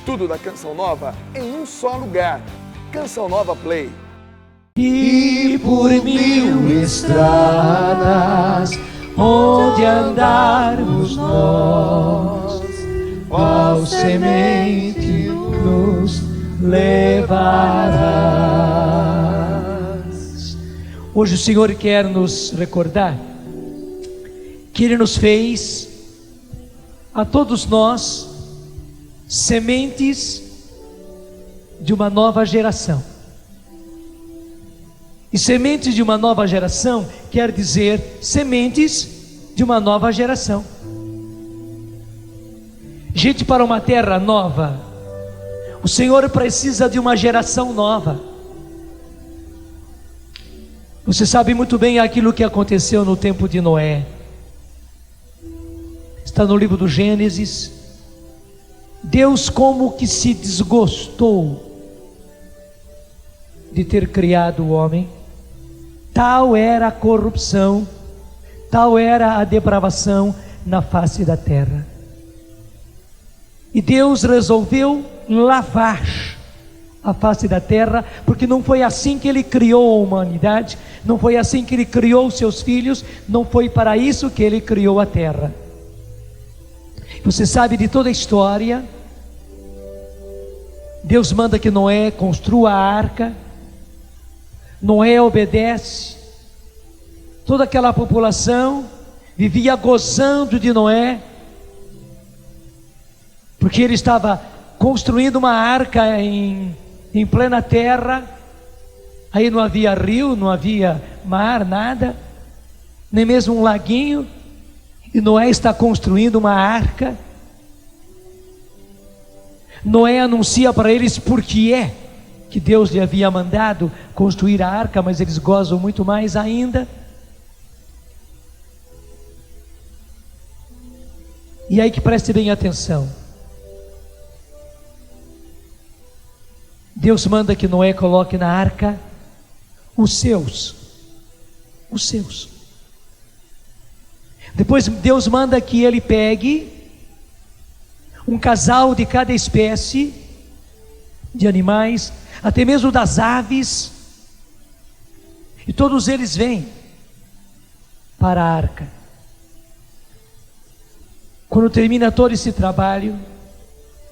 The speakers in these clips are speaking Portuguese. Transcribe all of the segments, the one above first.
Tudo da Canção Nova em um só lugar. Canção Nova Play. E por 1000 estradas onde andarmos nós, qual semente nos levarás. Hoje o Senhor quer nos recordar que Ele nos fez, a todos nós, sementes de uma nova geração. E sementes de uma nova geração quer dizer sementes de uma nova geração. Gente, para uma terra nova, o Senhor precisa de uma geração nova. Você sabe muito bem aquilo que aconteceu no tempo de Noé. Está no livro do Gênesis. Deus como que se desgostou de ter criado o homem. Tal era a corrupção, tal era a depravação na face da terra. E Deus resolveu lavar a face da terra, porque não foi assim que Ele criou a humanidade, não foi assim que Ele criou os seus filhos, não foi para isso que Ele criou a terra. Você sabe de toda a história. Deus manda que Noé construa a arca. Noé obedece. Toda aquela população vivia gozando de Noé, porque ele estava construindo uma arca em plena terra. Aí não havia rio, não havia mar, nada, nem mesmo um laguinho. E Noé está construindo uma arca. Noé anuncia para eles por que é que Deus lhe havia mandado construir a arca, mas eles gozam muito mais ainda. E aí que preste bem atenção. Deus manda que Noé coloque na arca os seus. Depois Deus manda que ele pegue um casal de cada espécie de animais, até mesmo das aves, e todos eles vêm para a arca. Quando termina todo esse trabalho,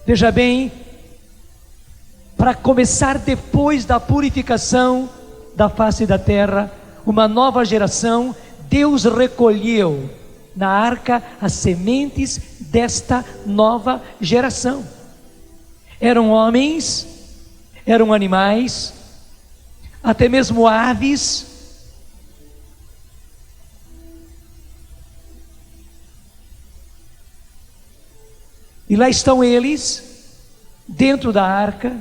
veja bem, para começar depois da purificação da face da terra, uma nova geração, Deus recolheu na arca as sementes desta nova geração. Eram homens, eram animais, até mesmo aves. E lá estão eles, dentro da arca,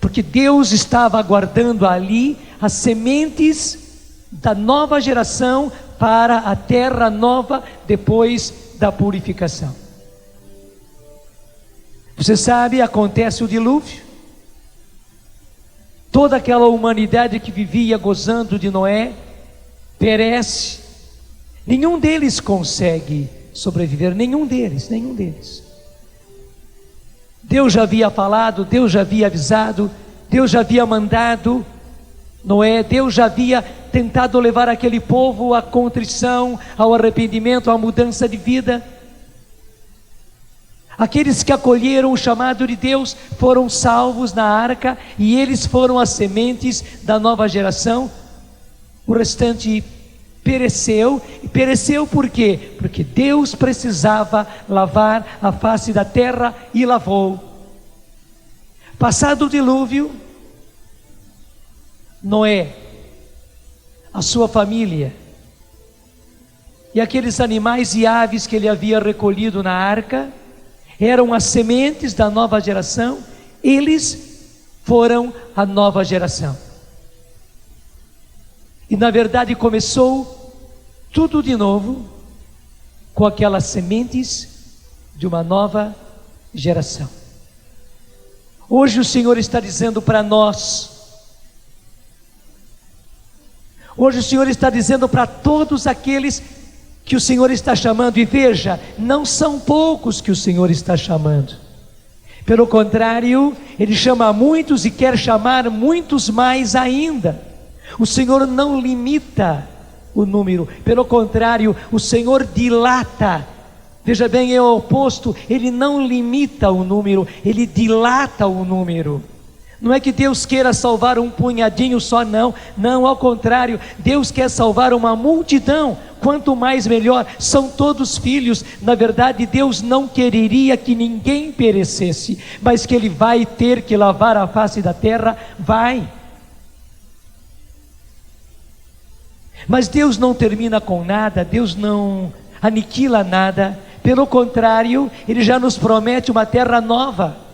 porque Deus estava aguardando ali as sementes da nova geração para a terra nova depois da purificação. Você sabe, acontece o dilúvio. Toda aquela humanidade que vivia gozando de Noé perece. Nenhum deles consegue sobreviver, nenhum deles. Deus já havia falado, Deus já havia avisado, Deus já havia mandado Noé, Deus já havia tentado levar aquele povo à contrição, ao arrependimento, à mudança de vida. Aqueles que acolheram o chamado de Deus foram salvos na arca, e eles foram as sementes da nova geração. O restante pereceu. E pereceu por quê? Porque Deus precisava lavar a face da terra, e lavou. Passado o dilúvio, Noé, a sua família e aqueles animais e aves que ele havia recolhido na arca eram as sementes da nova geração. Eles foram a nova geração. E na verdade começou tudo de novo com aquelas sementes de uma nova geração. Hoje o Senhor está dizendo para nós, hoje o Senhor está dizendo para todos aqueles que o Senhor está chamando, e veja, não são poucos que o Senhor está chamando. Pelo contrário, Ele chama muitos e quer chamar muitos mais ainda. O Senhor não limita o número, pelo contrário, o Senhor dilata. Veja bem, é o oposto, Ele não limita o número, Ele dilata o número. Não é que Deus queira salvar um punhadinho só, não, ao contrário, Deus quer salvar uma multidão, quanto mais melhor, são todos filhos. Na verdade, Deus não quereria que ninguém perecesse, mas que Ele vai ter que lavar a face da terra, vai. Mas Deus não termina com nada, Deus não aniquila nada, pelo contrário, Ele já nos promete uma terra nova.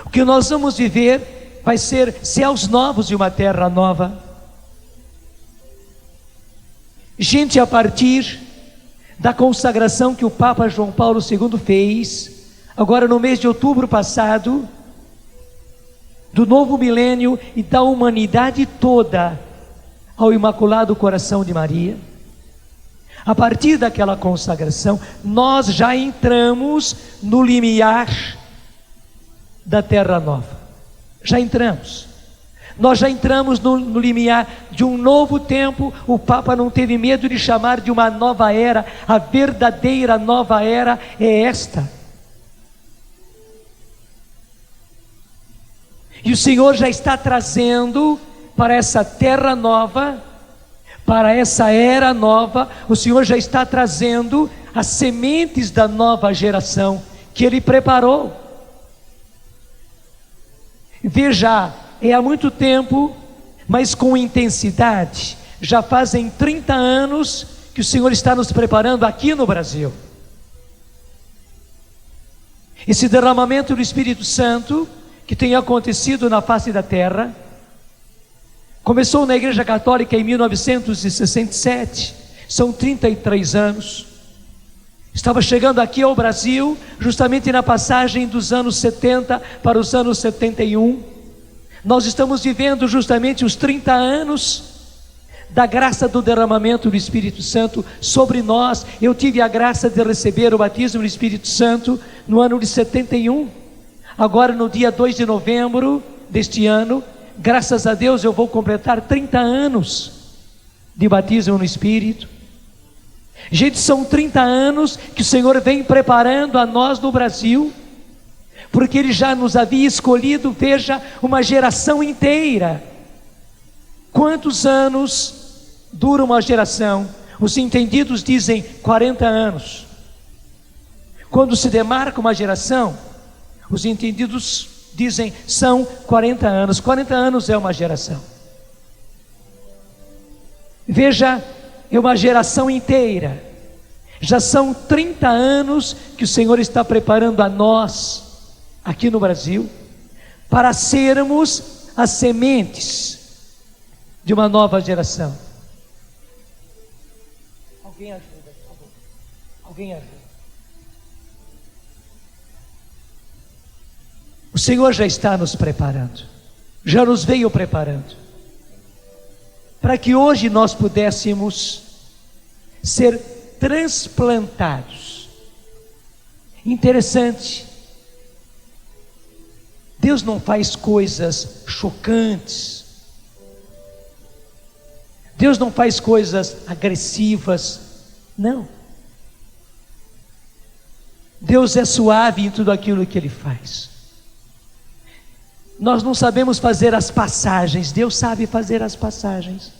O que nós vamos viver vai ser céus novos e uma terra nova. Gente, a partir da consagração que o Papa João Paulo II fez, agora no mês de outubro passado, do novo milênio e da humanidade toda, ao Imaculado Coração de Maria, a partir daquela consagração, nós já entramos no limiar da terra nova. Já entramos. Nós já entramos no limiar de um novo tempo. O Papa não teve medo de chamar de uma nova era. A verdadeira nova era é esta. E o Senhor já está trazendo para essa terra nova, para essa era nova, o Senhor já está trazendo as sementes da nova geração que Ele preparou. Veja, é há muito tempo, mas com intensidade, já fazem 30 anos que o Senhor está nos preparando aqui no Brasil. Esse derramamento do Espírito Santo, que tem acontecido na face da terra, começou na Igreja Católica em 1967, são 33 anos. Estava chegando aqui ao Brasil, justamente na passagem dos anos 70 para os anos 71. Nós estamos vivendo justamente os 30 anos da graça do derramamento do Espírito Santo sobre nós. Eu tive a graça de receber o batismo do Espírito Santo no ano de 71. Agora no dia 2 de novembro deste ano, graças a Deus eu vou completar 30 anos de batismo no Espírito. Gente, são 30 anos que o Senhor vem preparando a nós no Brasil, porque Ele já nos havia escolhido, veja, uma geração inteira. Quantos anos dura uma geração? Os entendidos dizem 40 anos. Quando se demarca uma geração, os entendidos dizem são 40 anos. 40 anos é uma geração. Veja, é uma geração inteira. Já são 30 anos que o Senhor está preparando a nós, aqui no Brasil, para sermos as sementes de uma nova geração. Alguém ajuda, por favor. Alguém ajuda. O Senhor já está nos preparando, já nos veio preparando, para que hoje nós pudéssemos ser transplantados. Interessante, Deus não faz coisas chocantes, Deus não faz coisas agressivas, não. Deus é suave em tudo aquilo que Ele faz. Nós não sabemos fazer as passagens, Deus sabe fazer as passagens.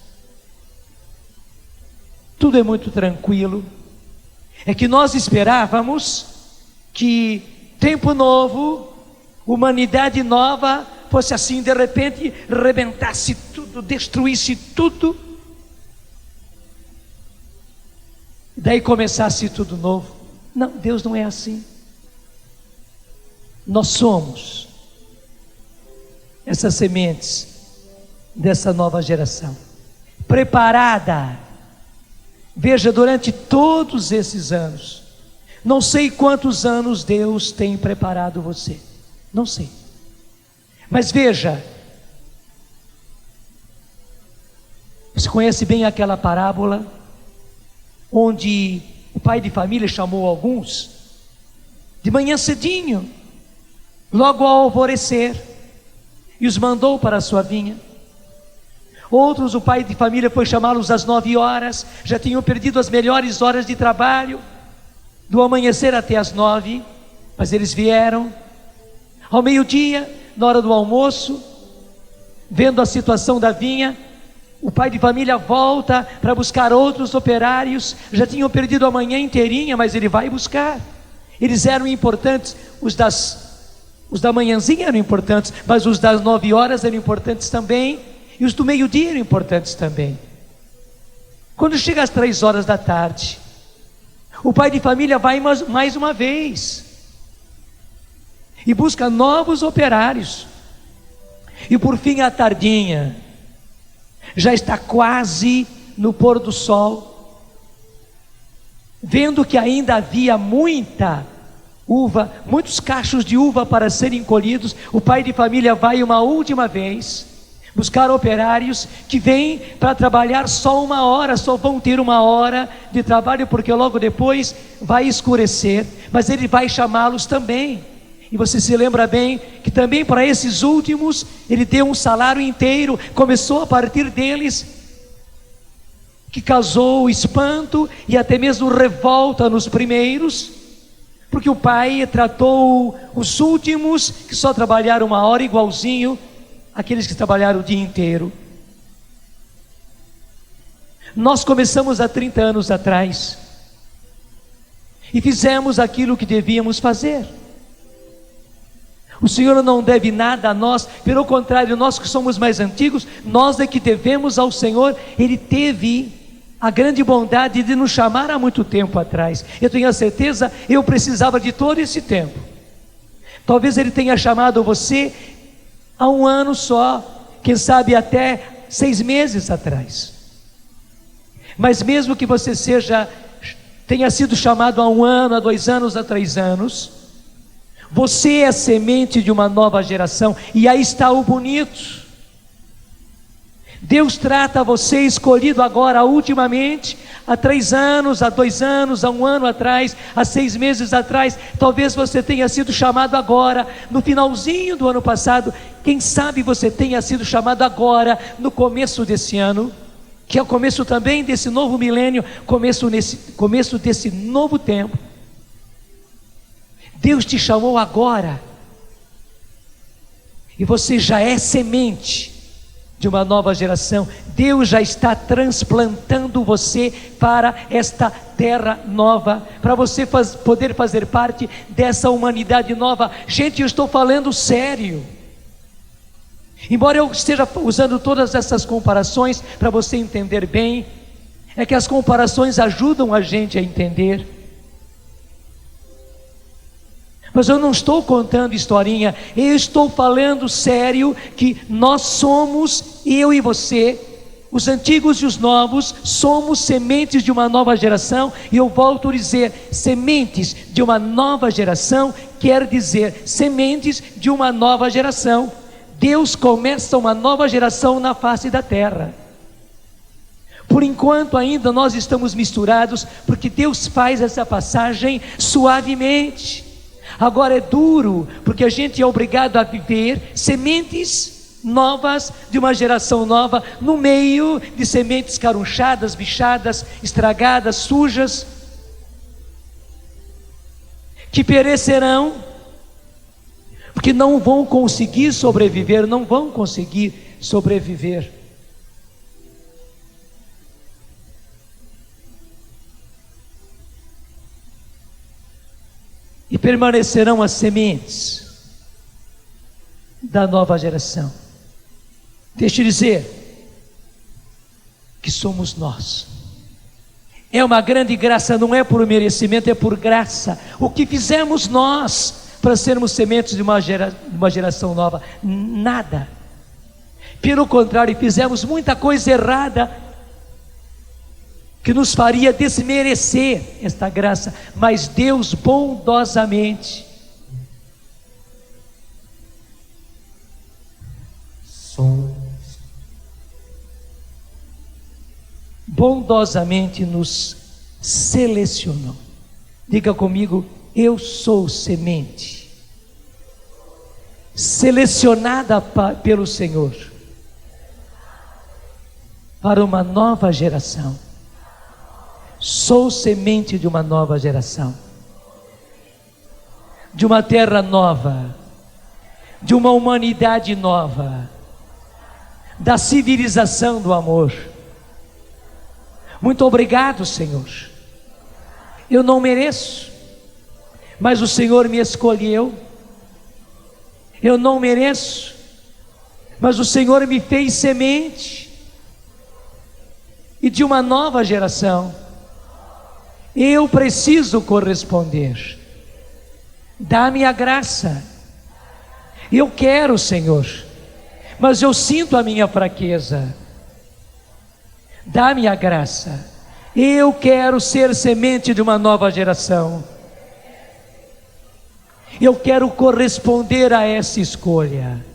Tudo é muito tranquilo. É que nós esperávamos que tempo novo, humanidade nova, fosse assim, de repente, rebentasse tudo, destruísse tudo, e daí começasse tudo novo. Não, Deus não é assim. Nós somos essas sementes dessa nova geração, preparada. Veja, durante todos esses anos, não sei quantos anos Deus tem preparado você, não sei, mas veja, você conhece bem aquela parábola, onde o pai de família chamou alguns, de manhã cedinho, logo ao alvorecer, e os mandou para a sua vinha. Outros, o pai de família foi chamá-los às 9 horas, já tinham perdido as melhores horas de trabalho, do amanhecer até as 9, mas eles vieram. Ao meio-dia, na hora do almoço, vendo a situação da vinha, o pai de família volta para buscar outros operários, já tinham perdido a manhã inteirinha, mas ele vai buscar. Eles eram importantes, os da manhãzinha eram importantes, mas os das 9 horas eram importantes também, e os do meio-dia eram importantes também. Quando chega às 3 horas da tarde, o pai de família vai mais uma vez, e busca novos operários, e por fim à tardinha, já está quase no pôr do sol, vendo que ainda havia muita uva, muitos cachos de uva para serem colhidos, o pai de família vai uma última vez buscar operários que vêm para trabalhar só 1 hora, só vão ter 1 hora de trabalho, porque logo depois vai escurecer, mas ele vai chamá-los também. E você se lembra bem que também para esses últimos ele deu um salário inteiro, começou a partir deles, que causou espanto e até mesmo revolta nos primeiros, porque o pai tratou os últimos que só trabalharam 1 hora igualzinho aqueles que trabalharam o dia inteiro. Nós começamos há 30 anos atrás e fizemos aquilo que devíamos fazer. O Senhor não deve nada a nós, pelo contrário, nós que somos mais antigos, nós é que devemos ao Senhor. Ele teve a grande bondade de nos chamar há muito tempo atrás. Eu tenho a certeza, eu precisava de todo esse tempo. Talvez Ele tenha chamado você há 1 ano só, quem sabe até 6 meses atrás. Mas mesmo que você tenha sido chamado há 1 ano, há 2 anos, há 3 anos, você é semente de uma nova geração, e aí está o bonito. Deus trata você escolhido agora, ultimamente, há 3 anos, há 2 anos, há 1 ano atrás, há 6 meses atrás. Talvez você tenha sido chamado agora, no finalzinho do ano passado. Quem sabe você tenha sido chamado agora, no começo desse ano, que é o começo também desse novo milênio, começo desse novo tempo. Deus te chamou agora, e você já é semente de uma nova geração. Deus já está transplantando você para esta terra nova, para você poder fazer parte dessa humanidade nova. Gente, eu estou falando sério. Embora eu esteja usando todas essas comparações para você entender bem, é que as comparações ajudam a gente a entender. Mas eu não estou contando historinha, eu estou falando sério, que nós somos, eu e você, os antigos e os novos, somos sementes de uma nova geração. E eu volto a dizer, sementes de uma nova geração quer dizer sementes de uma nova geração. Deus começa uma nova geração na face da terra. Por enquanto ainda nós estamos misturados, porque Deus faz essa passagem suavemente. Agora é duro, porque a gente é obrigado a viver sementes novas de uma geração nova, no meio de sementes carunchadas, bichadas, estragadas, sujas, que perecerão, porque não vão conseguir sobreviver, não vão conseguir sobreviver. E permanecerão as sementes da nova geração. Deixa eu dizer que somos nós. É uma grande graça, não é por merecimento, é por graça. O que fizemos nós para sermos sementes de uma geração nova? Nada. Pelo contrário, fizemos muita coisa errada, que nos faria desmerecer esta graça, mas Deus bondosamente nos selecionou. Diga comigo, eu sou semente. selecionada pelo Senhor para uma nova geração. Sou semente de uma nova geração, de uma terra nova, de uma humanidade nova, da civilização do amor. Muito obrigado, Senhor. Eu não mereço, mas o Senhor me escolheu. Eu não mereço, mas o Senhor me fez semente e de uma nova geração. Eu preciso corresponder. Dá-me a graça. Eu quero, Senhor, mas eu sinto a minha fraqueza. Dá-me a graça. Eu quero ser semente de uma nova geração. Eu quero corresponder a essa escolha.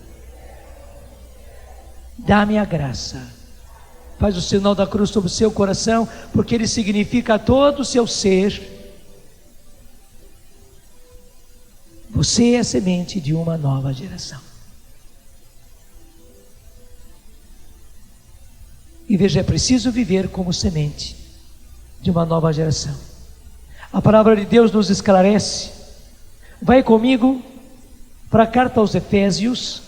Dá-me a graça. Faz o sinal da cruz sobre o seu coração, porque ele significa todo o seu ser. Você é semente de uma nova geração. E veja, é preciso viver como semente de uma nova geração. A palavra de Deus nos esclarece. Vai comigo para a carta aos Efésios,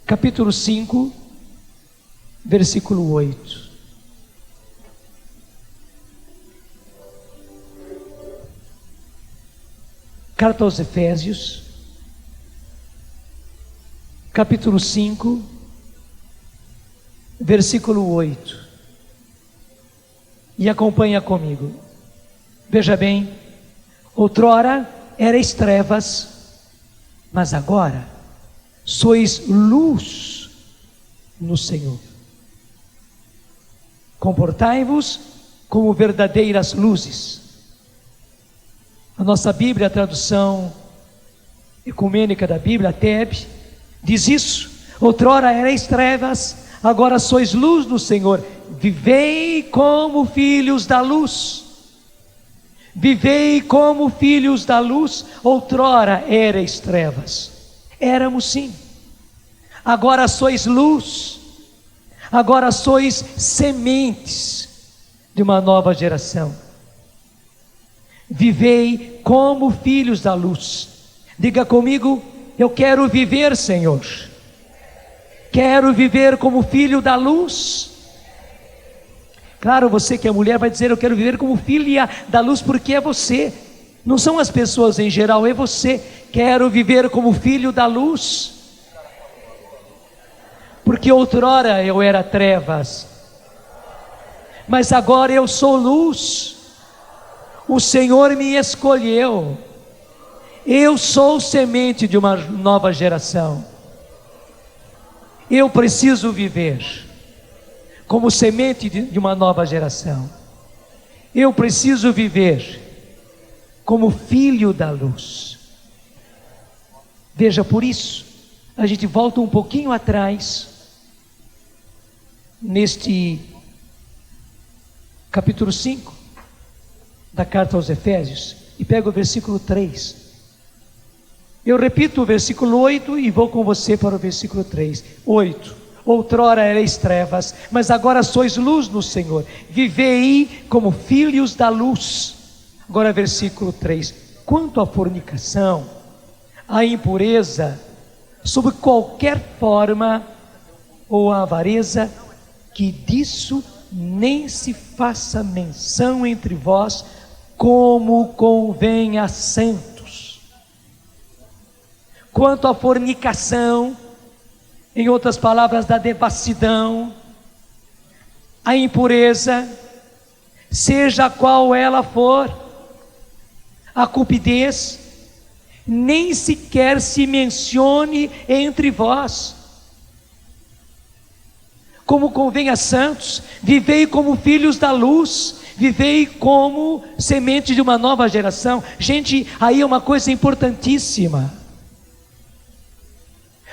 capítulo 5, versículo 8. Carta aos Efésios, capítulo 5, versículo 8. E acompanha comigo. Veja bem, outrora erais trevas, mas agora sois luz no Senhor. Comportai-vos como verdadeiras luzes. A nossa Bíblia, a tradução ecumênica da Bíblia, a TEB, diz isso: outrora erais trevas, agora sois luz no Senhor. Vivei como filhos da luz. Vivei como filhos da luz. Outrora erais trevas. Éramos sim. Agora sois luz. Agora sois sementes de uma nova geração. Vivei como filhos da luz. Diga comigo: eu quero viver, Senhor. Quero viver como filho da luz. Claro, você que é mulher vai dizer: eu quero viver como filha da luz, porque é você. Não são as pessoas em geral, é você. Quero viver como filho da luz. Porque outrora eu era trevas, mas agora eu sou luz. O Senhor me escolheu. Eu sou semente de uma nova geração. Eu preciso viver como semente de uma nova geração. Eu preciso viver como filho da luz. Veja, por isso, a gente volta um pouquinho atrás, neste capítulo 5 da carta aos Efésios, e pega o versículo 3. Eu repito o versículo 8 e vou com você para o versículo 3. 8. Outrora erais trevas, mas agora sois luz no Senhor. Vivei como filhos da luz. Agora versículo 3. Quanto à fornicação, à impureza, sob qualquer forma, ou à avareza, que disso nem se faça menção entre vós, como convém a santos. Quanto à fornicação, em outras palavras, da devassidão, a impureza, seja qual ela for, a cupidez, nem sequer se mencione entre vós. Como convém a santos, vivei como filhos da luz, vivei como semente de uma nova geração. Gente, aí é uma coisa importantíssima.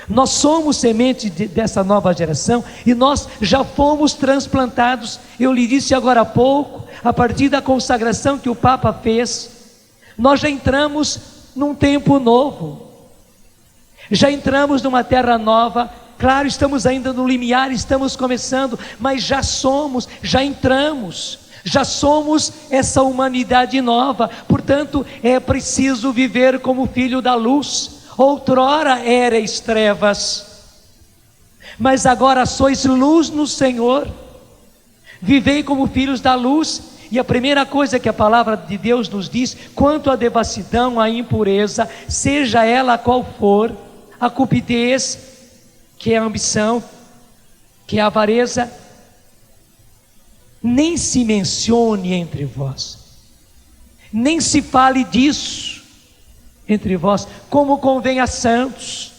Nós somos semente dessa nova geração e nós já fomos transplantados. Eu lhe disse agora há pouco, a partir da consagração que o Papa fez, nós já entramos num tempo novo. Já entramos numa terra nova. Claro, estamos ainda no limiar, estamos começando, mas já entramos, já somos essa humanidade nova. Portanto, é preciso viver como filho da luz. Outrora erais trevas, mas agora sois luz no Senhor. Vivei como filhos da luz. E a primeira coisa que a palavra de Deus nos diz, quanto à devassidão, à impureza, seja ela qual for, a cupidez, que é a ambição, que é a avareza, nem se mencione entre vós, nem se fale disso entre vós, como convém a santos.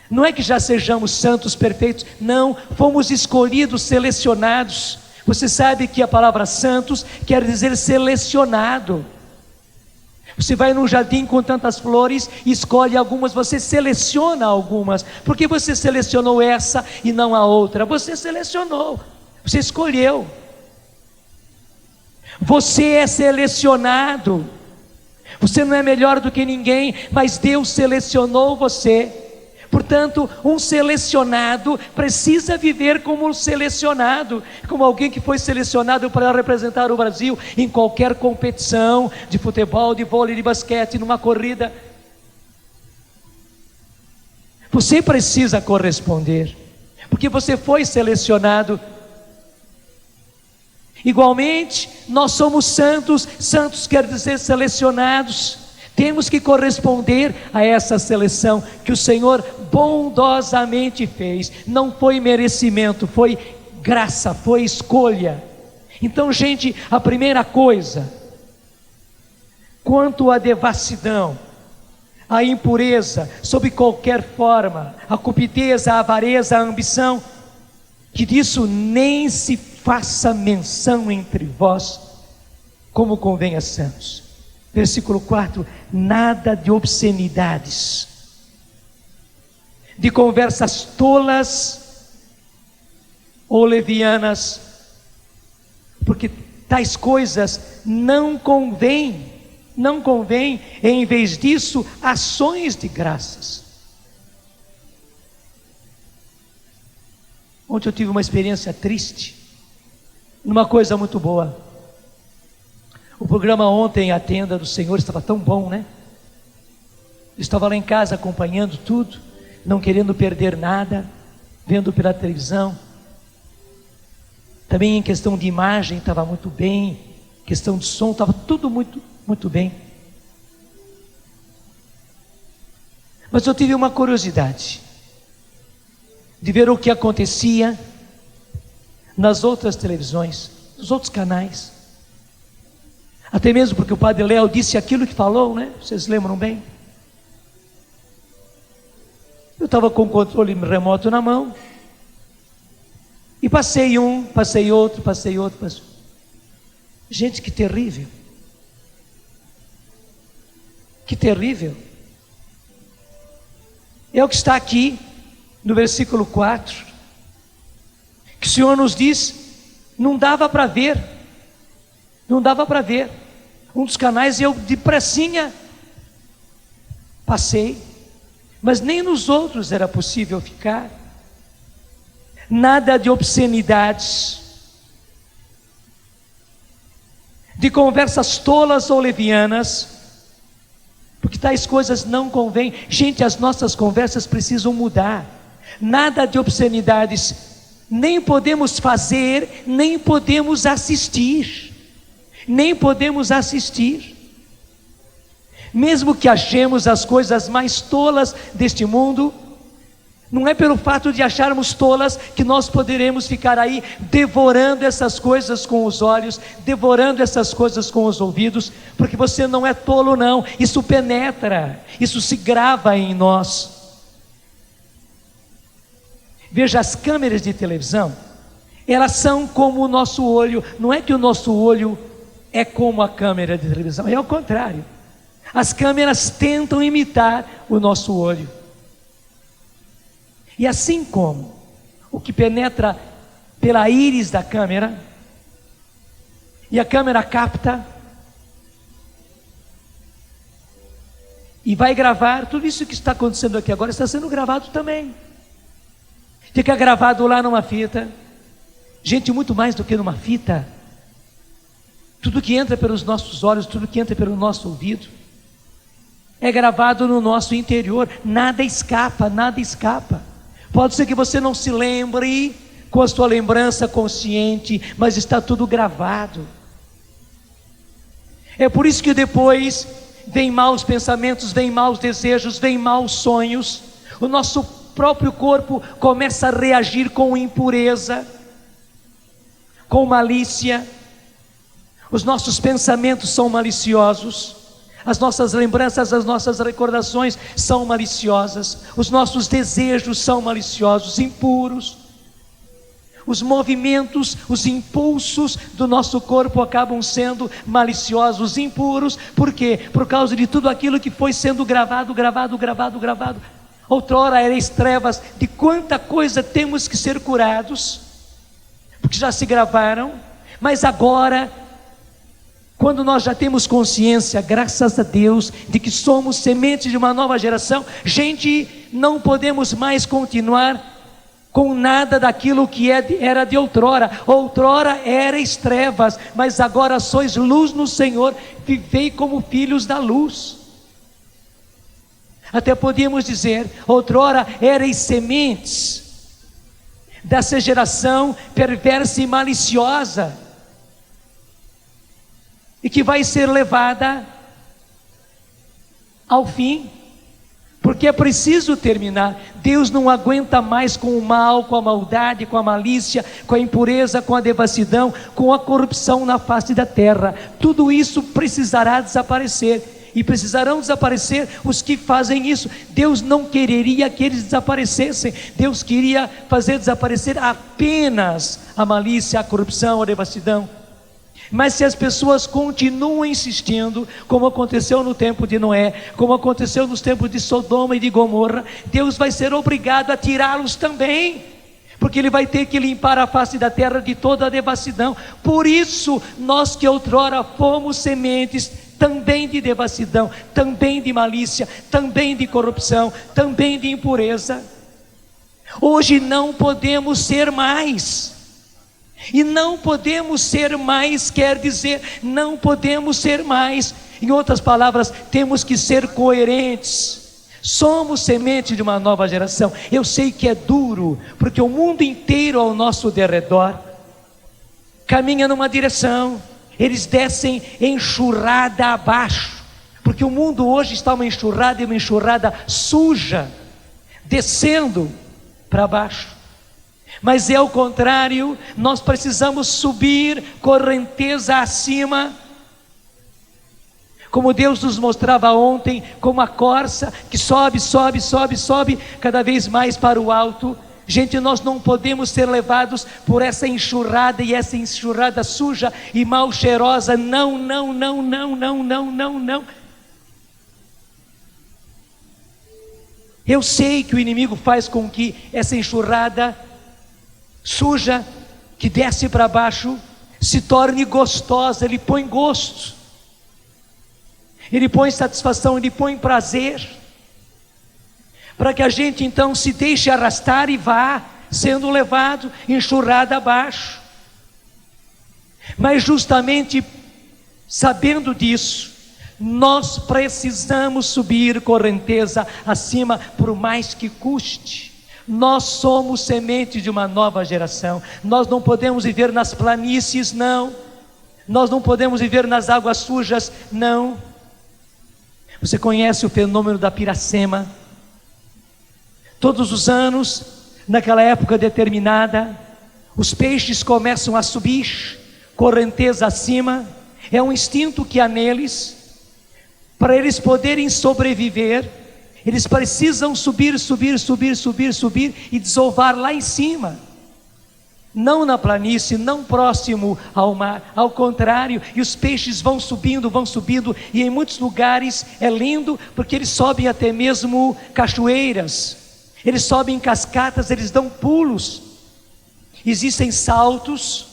Não é que já sejamos santos perfeitos, não, fomos escolhidos, selecionados. Você sabe que a palavra santos quer dizer selecionado. Você vai num jardim com tantas flores, escolhe algumas, você seleciona algumas. Por que você selecionou essa e não a outra? Você selecionou, você escolheu. Você é selecionado. Você não é melhor do que ninguém, mas Deus selecionou você. Portanto, um selecionado precisa viver como um selecionado, como alguém que foi selecionado para representar o Brasil em qualquer competição de futebol, de vôlei, de basquete, numa corrida. Você precisa corresponder, porque você foi selecionado. Igualmente, nós somos santos. Santos quer dizer selecionados. Temos que corresponder a essa seleção que o Senhor bondosamente fez. Não foi merecimento, foi graça, foi escolha. Então, gente, a primeira coisa, quanto à devassidão, à impureza, sob qualquer forma, a cupidez, a avareza, a ambição, que disso nem se faça menção entre vós, como convém a santos. Versículo 4, nada de obscenidades, de conversas tolas ou levianas, porque tais coisas não convém, em vez disso, ações de graças. Ontem eu tive uma experiência triste, numa coisa muito boa. O programa ontem, a tenda do Senhor, estava tão bom, né? Eu estava lá em casa acompanhando tudo, não querendo perder nada, vendo pela televisão. Também em questão de imagem estava muito bem, questão de som estava tudo muito bem. Mas eu tive uma curiosidade de ver o que acontecia nas outras televisões, nos outros canais. Até mesmo porque o Padre Léo disse aquilo que falou, né? Vocês lembram bem? Eu estava com o controle remoto na mão e passei um, passei outro. Gente, que terrível. Que terrível. É o que está aqui no versículo 4, que o Senhor nos diz, não dava para ver. Um dos canais eu depressinha passei, mas nem nos outros era possível ficar. Nada de obscenidades, de conversas tolas ou levianas, porque tais coisas não convêm. Gente, as nossas conversas precisam mudar. Nada de obscenidades, nem podemos fazer, nem podemos assistir. Mesmo que achemos as coisas mais tolas deste mundo, não é pelo fato de acharmos tolas que nós poderemos ficar aí devorando essas coisas com os olhos, devorando essas coisas com os ouvidos, porque você não é tolo não, isso penetra, isso se grava em nós. Veja, as câmeras de televisão, elas são como o nosso olho. Não é que o nosso olho é como a câmera de televisão, é ao contrário. As câmeras tentam imitar o nosso olho. E assim como o que penetra pela íris da câmera, e a câmera capta, e vai gravar tudo isso que está acontecendo aqui agora, está sendo gravado também. Fica gravado lá numa fita. Gente, muito mais do que numa fita, tudo que entra pelos nossos olhos, tudo que entra pelo nosso ouvido, é gravado no nosso interior. Nada escapa, nada escapa. Pode ser que você não se lembre com a sua lembrança consciente, mas está tudo gravado. É por isso que depois vem maus pensamentos, vem maus desejos, vem maus sonhos. O nosso próprio corpo começa a reagir com impureza, com malícia. Os nossos pensamentos são maliciosos, as nossas lembranças, as nossas recordações são maliciosas, os nossos desejos são maliciosos, impuros. Os movimentos, os impulsos do nosso corpo acabam sendo maliciosos, impuros. Por quê? Por causa de tudo aquilo que foi sendo gravado. Outrora eram trevas, de quanta coisa temos que ser curados, porque já se gravaram. Mas agora, quando nós já temos consciência, graças a Deus, de que somos semente de uma nova geração, gente, não podemos mais continuar com nada daquilo que era de outrora. Outrora erais trevas, mas agora sois luz no Senhor, vivei como filhos da luz. Até podíamos dizer, outrora erais sementes dessa geração perversa e maliciosa, e que vai ser levada ao fim, porque é preciso terminar. Deus não aguenta mais com o mal, com a maldade, com a malícia, com a impureza, com a devassidão, com a corrupção na face da terra. Tudo isso precisará desaparecer, e precisarão desaparecer os que fazem isso. Deus não quereria que eles desaparecessem. Deus queria fazer desaparecer apenas a malícia, a corrupção, a devassidão. Mas se as pessoas continuam insistindo, como aconteceu no tempo de Noé, como aconteceu nos tempos de Sodoma e de Gomorra, Deus vai ser obrigado a tirá-los também, porque Ele vai ter que limpar a face da terra de toda a devassidão. Por isso, nós que outrora fomos sementes também de devassidão, também de malícia, também de corrupção, também de impureza, hoje não podemos ser mais. E não podemos ser mais quer dizer, não podemos ser mais. Em outras palavras, temos que ser coerentes. Somos semente de uma nova geração. Eu sei que é duro, porque o mundo inteiro ao nosso derredor caminha numa direção. Eles descem enxurrada abaixo, porque o mundo hoje está uma enxurrada suja, descendo para baixo. Mas é o contrário, nós precisamos subir correnteza acima, como Deus nos mostrava ontem, como a corça que sobe cada vez mais para o alto. Gente, nós não podemos ser levados por essa enxurrada, e essa enxurrada suja e mal cheirosa. Não. Eu sei que o inimigo faz com que essa enxurrada suja, que desce para baixo, se torne gostosa. Ele põe gosto, ele põe satisfação, ele põe prazer, para que a gente então se deixe arrastar e vá sendo levado enxurrada abaixo. Mas justamente sabendo disso, nós precisamos subir correnteza acima, por mais que custe. Nós somos semente de uma nova geração. Nós não podemos viver nas planícies, não. Nós não podemos viver nas águas sujas, não. Você conhece o fenômeno da piracema? Todos os anos, naquela época determinada, os peixes começam a subir correnteza acima. É um instinto que há neles. Para eles poderem sobreviver, eles precisam subir e desovar lá em cima, não na planície, não próximo ao mar. Ao contrário, e os peixes vão subindo, e em muitos lugares é lindo, porque eles sobem até mesmo cachoeiras, eles sobem cascatas, eles dão pulos. Existem saltos,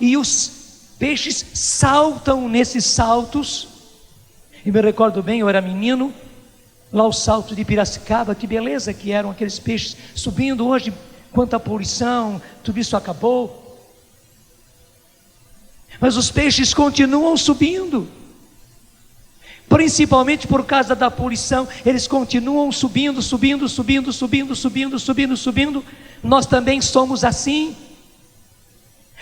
e os peixes saltam nesses saltos, E me recordo bem, eu era menino, lá o Salto de Piracicaba, que beleza que eram aqueles peixes subindo. Hoje, quanta poluição, tudo isso acabou. Mas os peixes continuam subindo, principalmente por causa da poluição. Eles continuam subindo. Nós também somos assim.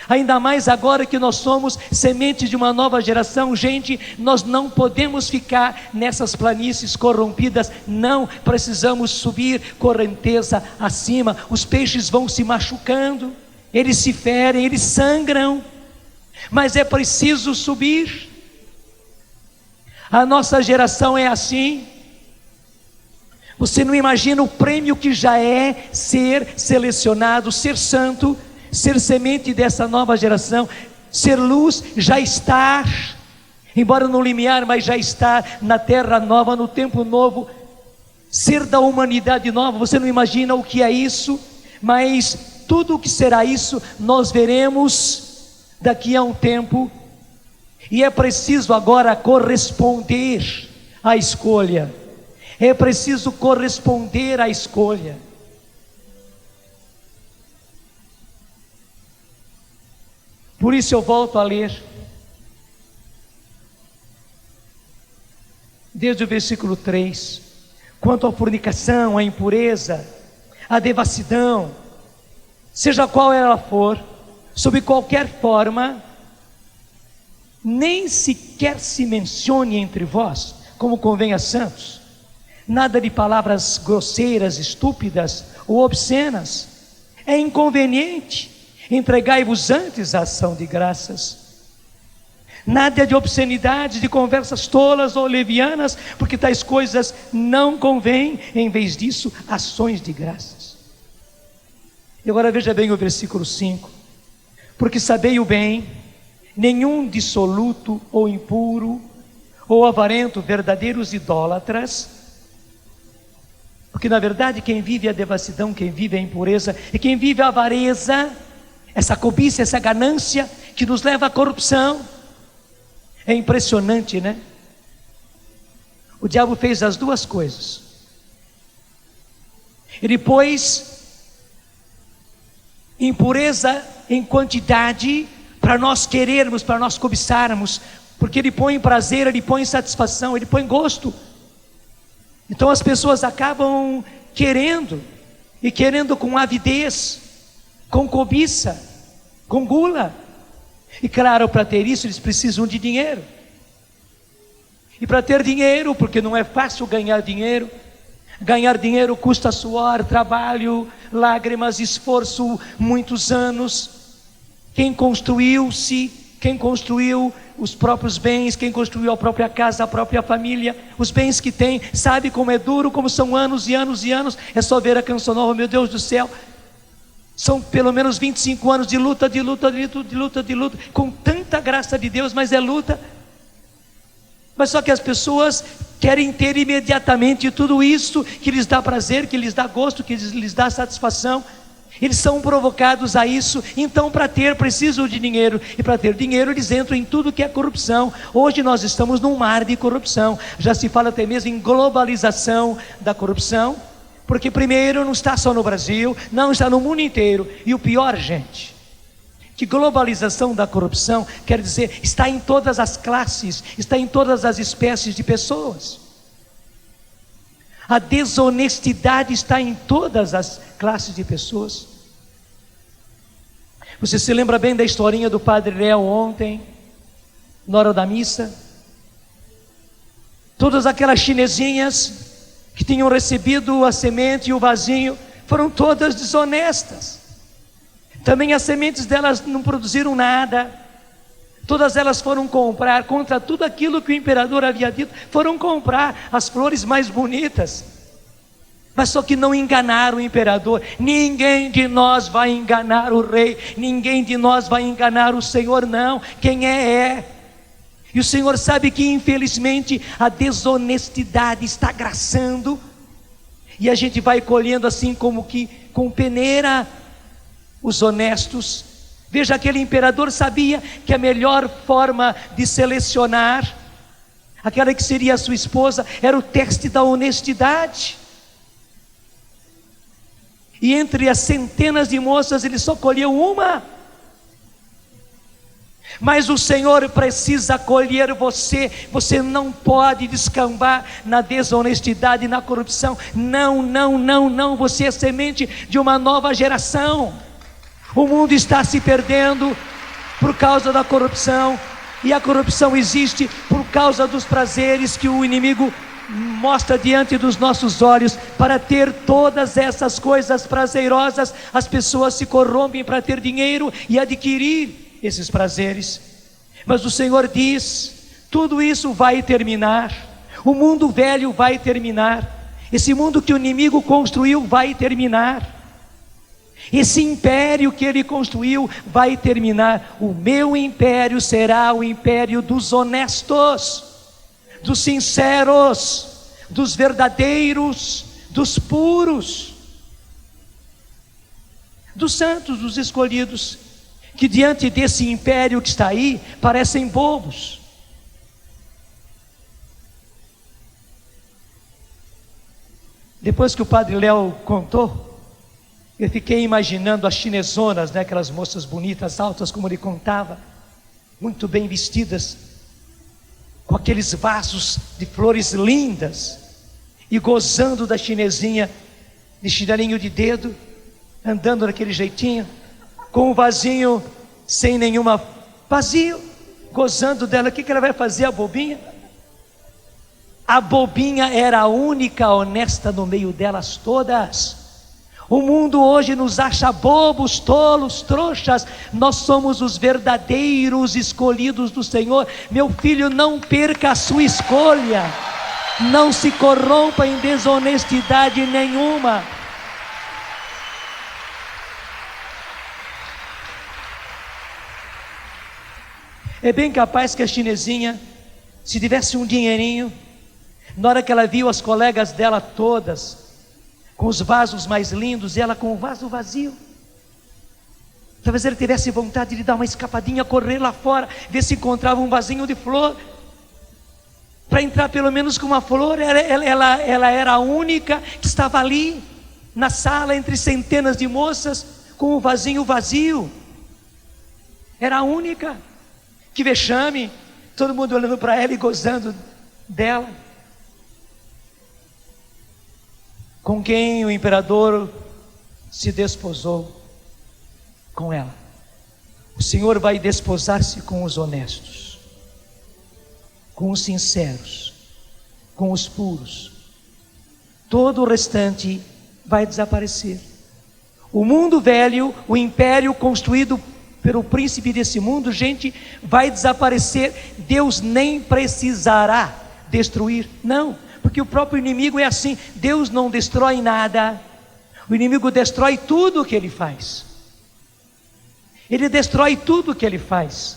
Ainda mais agora que nós somos semente de uma nova geração. Gente, nós não podemos ficar nessas planícies corrompidas. Não, precisamos subir correnteza acima. Os peixes vão se machucando, eles se ferem, eles sangram, mas é preciso subir. A nossa geração é assim. Você não imagina o prêmio que já é ser selecionado, ser santo, ser semente dessa nova geração, ser luz, já estar, embora no limiar, mas já estar na terra nova, no tempo novo, ser da humanidade nova. Você não imagina o que é isso, mas tudo o que será isso, nós veremos daqui a um tempo, e é preciso agora corresponder à escolha, é preciso corresponder à escolha. Por isso eu volto a ler, desde o versículo 3, quanto à fornicação, à impureza, à devassidão, seja qual ela for, sob qualquer forma, nem sequer se mencione entre vós, como convém a santos, nada de palavras grosseiras, estúpidas ou obscenas. É inconveniente. Entregai-vos antes à ação de graças. Nada de obscenidade, de conversas tolas ou levianas, porque tais coisas não convêm. Em vez disso, ações de graças. E agora veja bem o versículo 5. Porque sabei o bem, nenhum dissoluto ou impuro ou avarento, verdadeiros idólatras, porque na verdade quem vive a devassidão, quem vive a impureza e quem vive a avareza, essa cobiça, essa ganância que nos leva à corrupção, é impressionante, né? O diabo fez as duas coisas. Ele pôs impureza em quantidade para nós querermos, para nós cobiçarmos, porque ele põe prazer, ele põe satisfação, ele põe gosto. Então as pessoas acabam querendo, e querendo com avidez, com cobiça, com gula. E claro, para ter isso eles precisam de dinheiro. E para ter dinheiro, porque não é fácil ganhar dinheiro custa suor, trabalho, lágrimas, esforço, muitos anos. Quem construiu os próprios bens, quem construiu a própria casa, a própria família, os bens que tem, sabe como é duro, como são anos e anos e anos. É só ver a Canção Nova, meu Deus do céu, são pelo menos 25 anos de luta, com tanta graça de Deus, mas é luta. Mas só que as pessoas querem ter imediatamente tudo isso que lhes dá prazer, que lhes dá gosto, que lhes dá satisfação. Eles são provocados a isso. Então para ter precisam de dinheiro, e para ter dinheiro eles entram em tudo que é corrupção. Hoje nós estamos num mar de corrupção, já se fala até mesmo em globalização da corrupção, porque primeiro não está só no Brasil, não, está no mundo inteiro. E o pior, gente, que globalização da corrupção quer dizer, está em todas as classes, está em todas as espécies de pessoas. A desonestidade está em todas as classes de pessoas. Você se lembra bem da historinha do Padre Léo ontem, na hora da missa? Todas aquelas chinesinhas que tinham recebido a semente e o vasinho, foram todas desonestas. Também as sementes delas não produziram nada. Todas elas foram comprar, contra tudo aquilo que o imperador havia dito, foram comprar as flores mais bonitas. Mas só que não enganaram o imperador. Ninguém de nós vai enganar o rei, ninguém de nós vai enganar o Senhor, não. Quem é. E o Senhor sabe que infelizmente a desonestidade está graçando, e a gente vai colhendo assim como que com peneira os honestos. Veja, aquele imperador sabia que a melhor forma de selecionar aquela que seria a sua esposa, era o teste da honestidade. E entre as centenas de moças, ele só colheu uma. Mas o Senhor precisa colher você. Você não pode descambar na desonestidade, na corrupção. Não, não, não, não. Você é semente de uma nova geração. O mundo está se perdendo por causa da corrupção. E a corrupção existe por causa dos prazeres que o inimigo mostra diante dos nossos olhos. Para ter todas essas coisas prazerosas, as pessoas se corrompem para ter dinheiro e adquirir esses prazeres. Mas o Senhor diz: tudo isso vai terminar. O mundo velho vai terminar. Esse mundo que o inimigo construiu vai terminar. Esse império que ele construiu vai terminar. O meu império será o império dos honestos, dos sinceros, dos verdadeiros, dos puros, dos santos, dos escolhidos, que diante desse império que está aí, parecem bobos. Depois que o padre Léo contou, eu fiquei imaginando as chinesonas, né, aquelas moças bonitas, altas, como ele contava, muito bem vestidas, com aqueles vasos de flores lindas, e gozando da chinesinha, de chinelinho de dedo, andando daquele jeitinho, com o vasinho sem nenhuma, vazio, gozando dela. O que ela vai fazer, a bobinha? A bobinha era a única honesta no meio delas todas. O mundo hoje nos acha bobos, tolos, trouxas. Nós somos os verdadeiros escolhidos do Senhor. Meu filho, não perca a sua escolha. Não se corrompa em desonestidade nenhuma. É bem capaz que a chinesinha, se tivesse um dinheirinho, na hora que ela viu as colegas dela todas com os vasos mais lindos, e ela com o vaso vazio, talvez ele tivesse vontade de dar uma escapadinha, correr lá fora, ver se encontrava um vasinho de flor, para entrar pelo menos com uma flor. Ela era a única que estava ali, na sala, entre centenas de moças, com o vasinho vazio. Era a única. Que vexame, todo mundo olhando para ela e gozando dela. Com quem o imperador se desposou? Com ela. O Senhor vai desposar-se com os honestos, com os sinceros, com os puros. Todo o restante vai desaparecer. O mundo velho, o império construído pelo príncipe desse mundo, gente, vai desaparecer. Deus nem precisará destruir, não, porque o próprio inimigo é assim. Deus não destrói nada, o inimigo destrói tudo o que ele faz. Ele destrói tudo o que ele faz,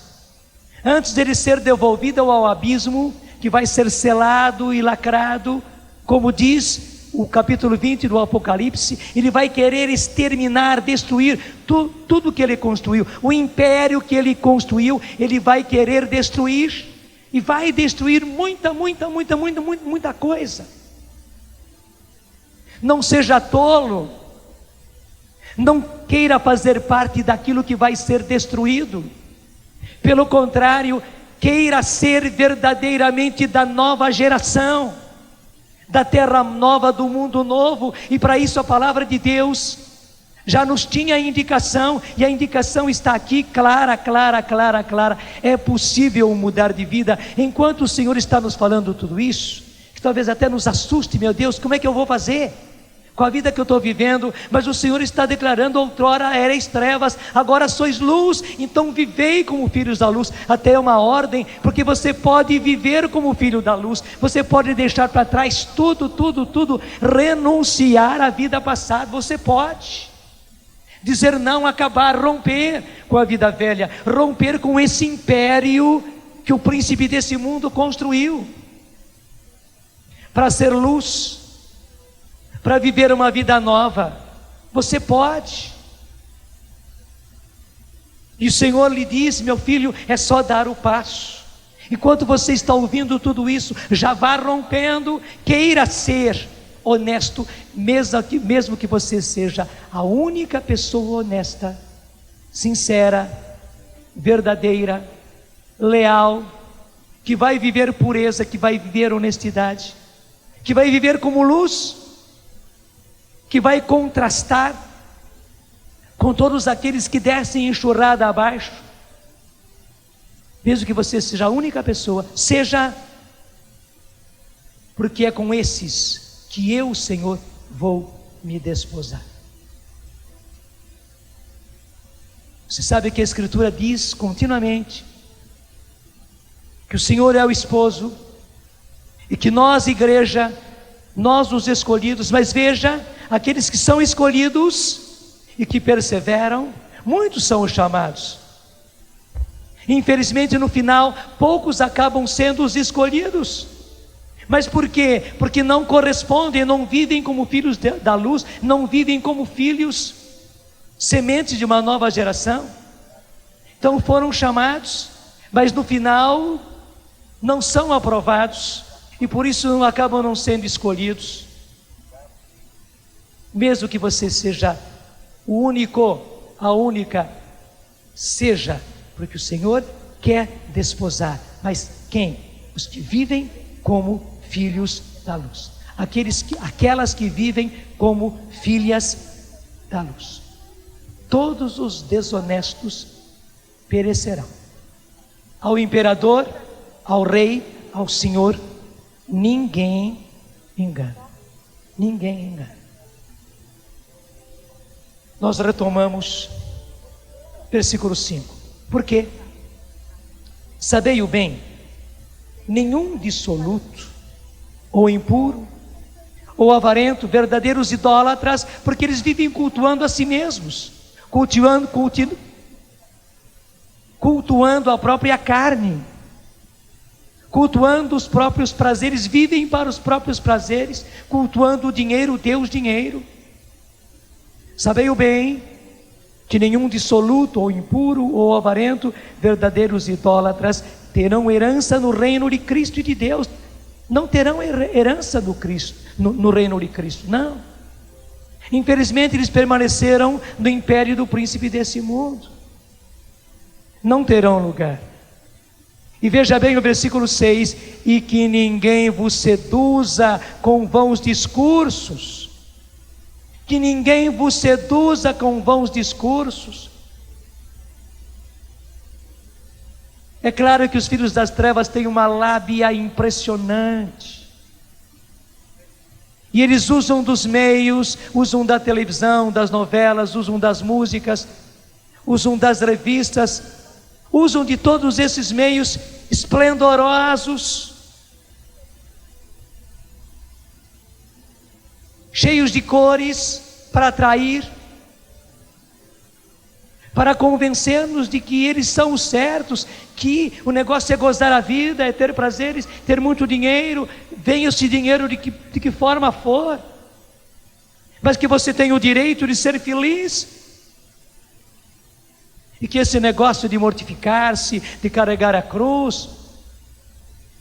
antes dele ser devolvido ao abismo, que vai ser selado e lacrado, como diz o capítulo 20 do Apocalipse. Ele vai querer exterminar, destruir tudo que ele construiu. O império que ele construiu, ele vai querer destruir. E vai destruir muita coisa. Não seja tolo. Não queira fazer parte daquilo que vai ser destruído. Pelo contrário, queira ser verdadeiramente da nova geração, da terra nova, do mundo novo. E para isso a palavra de Deus já nos tinha indicação, e a indicação está aqui, clara. É possível mudar de vida. Enquanto o Senhor está nos falando tudo isso, que talvez até nos assuste, meu Deus, como é que eu vou fazer com a vida que eu estou vivendo? Mas o Senhor está declarando: outrora erais trevas, agora sois luz, então vivei como filhos da luz. Até uma ordem, porque você pode viver como filho da luz. Você pode deixar para trás tudo, renunciar à vida passada. Você pode dizer não, acabar, romper com a vida velha, romper com esse império que o príncipe desse mundo construiu, para ser luz, para viver uma vida nova. Você pode. E o Senhor lhe diz: meu filho, é só dar o passo. Enquanto você está ouvindo tudo isso, já vá rompendo, queira ser honesto, mesmo que você seja a única pessoa honesta, sincera, verdadeira, leal, que vai viver pureza, que vai viver honestidade, que vai viver como luz, que vai contrastar com todos aqueles que descem enxurrada abaixo. Mesmo que você seja a única pessoa, seja, porque é com esses que eu, Senhor, vou me desposar. Você sabe que a Escritura diz continuamente que o Senhor é o esposo e que nós, igreja, nós os escolhidos, mas veja, aqueles que são escolhidos e que perseveram, muitos são os chamados. Infelizmente, no final, poucos acabam sendo os escolhidos. Mas por quê? Porque não correspondem, não vivem como filhos da luz, não vivem como filhos, sementes de uma nova geração. Então foram chamados, mas no final não são aprovados, e por isso acabam não sendo escolhidos. Mesmo que você seja o único, a única, seja, porque o Senhor quer desposar. Mas quem? Os que vivem como filhos da luz, aquelas que vivem como filhas da luz. Todos os desonestos perecerão. Ao imperador, ao rei, ao Senhor, ninguém engana. Ninguém engana. Nós retomamos versículo 5. Por quê? Sabei o bem, nenhum dissoluto, ou impuro, ou avarento, verdadeiros idólatras, porque eles vivem cultuando a si mesmos, cultuando a própria carne, cultuando os próprios prazeres, vivem para os próprios prazeres, cultuando o dinheiro, Deus dinheiro. Sabei o bem, que nenhum dissoluto, ou impuro, ou avarento, verdadeiros idólatras, terão herança no reino de Cristo e de Deus. Não terão herança no reino de Cristo, não. Infelizmente eles permaneceram no império do príncipe desse mundo. Não terão lugar. E veja bem o versículo 6: e que ninguém vos seduza com vãos discursos. Que ninguém vos seduza com vãos discursos. É claro que os filhos das trevas têm uma lábia impressionante. E eles usam dos meios, usam da televisão, das novelas, usam das músicas, usam das revistas, usam de todos esses meios esplendorosos, cheios de cores, para atrair, para convencer-nos de que eles são os certos, que o negócio é gozar a vida, é ter prazeres, ter muito dinheiro, venha esse dinheiro de que forma for, mas que você tem o direito de ser feliz, e que esse negócio de mortificar-se, de carregar a cruz,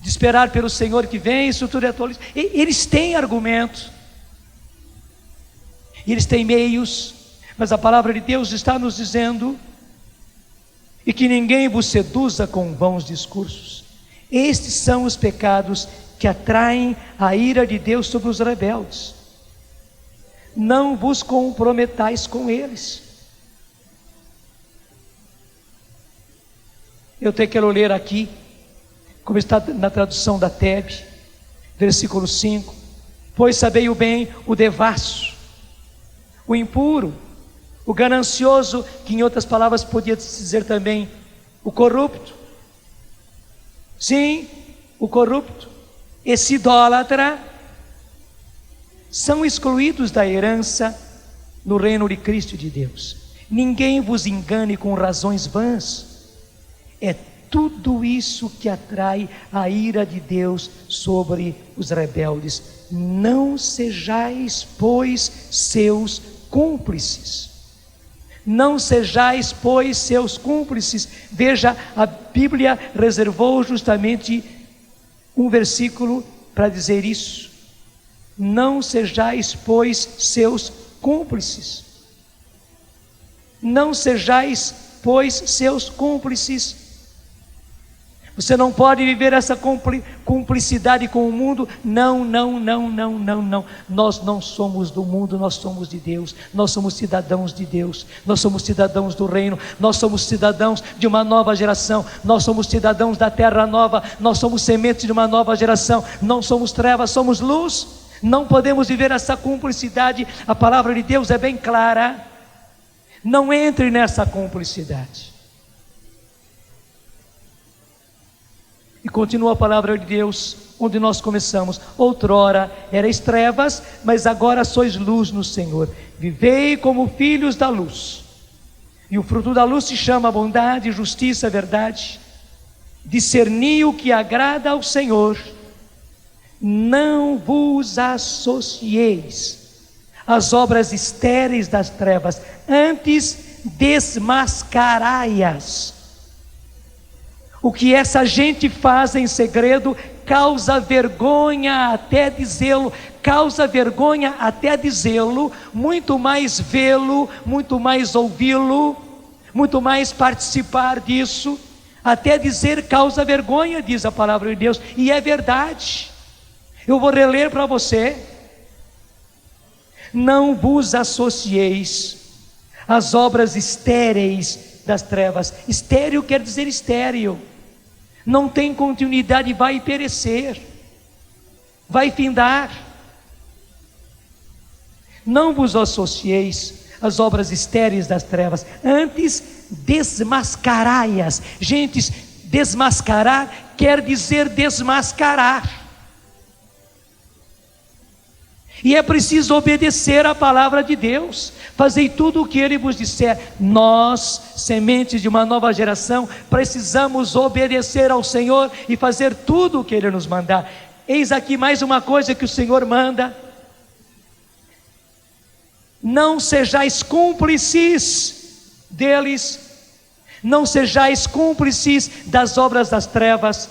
de esperar pelo Senhor que vem, isso tudo é tolice. Eles têm argumentos, e eles têm meios, mas a palavra de Deus está nos dizendo: e que ninguém vos seduza com vãos discursos. Estes são os pecados que atraem a ira de Deus sobre os rebeldes. Não vos comprometais com eles. Eu quero ler aqui, como está na tradução da TEB, versículo 5: pois sabei o bem, o devasso, o impuro, o ganancioso, que em outras palavras podia dizer também o corrupto. Sim, o corrupto, esse idólatra, são excluídos da herança no reino de Cristo e de Deus. Ninguém vos engane com razões vãs. É tudo isso que atrai a ira de Deus sobre os rebeldes. Não sejais, pois, seus cúmplices. Não sejais, pois, seus cúmplices. Veja Bíblia reservou justamente um versículo para dizer isso. Não sejais, pois, seus cúmplices. Não sejais, pois, seus cúmplices. Você não pode viver essa cumplicidade com o mundo. Não. Nós não somos do mundo, nós somos de Deus. Nós somos cidadãos de Deus. Nós somos cidadãos do reino. Nós somos cidadãos de uma nova geração. Nós somos cidadãos da terra nova. Nós somos sementes de uma nova geração. Não somos trevas, somos luz. Não podemos viver essa cumplicidade. A palavra de Deus é bem clara. Não entre nessa cumplicidade. E continua a palavra de Deus, onde nós começamos. Outrora erais trevas, mas agora sois luz no Senhor. Vivei como filhos da luz. E o fruto da luz se chama bondade, justiça, verdade. Discerni o que agrada ao Senhor. Não vos associeis às obras estéreis das trevas, antes desmascarai-as. O que essa gente faz em segredo causa vergonha até dizê-lo, muito mais vê-lo, muito mais ouvi-lo, muito mais participar disso, até dizer causa vergonha, diz a palavra de Deus, e é verdade. Eu vou reler para você. Não vos associeis às obras estéreis das trevas. Estéril quer dizer estéril. Não tem continuidade, vai perecer, vai findar. Não vos associeis às obras estéreis das trevas, antes desmascarai-as. Gente, desmascarar quer dizer desmascarar. E é preciso obedecer à palavra de Deus. Fazei tudo o que Ele vos disser. Nós, sementes de uma nova geração, precisamos obedecer ao Senhor e fazer tudo o que Ele nos mandar. Eis aqui mais uma coisa que o Senhor manda. Não sejais cúmplices deles. Não sejais cúmplices das obras das trevas.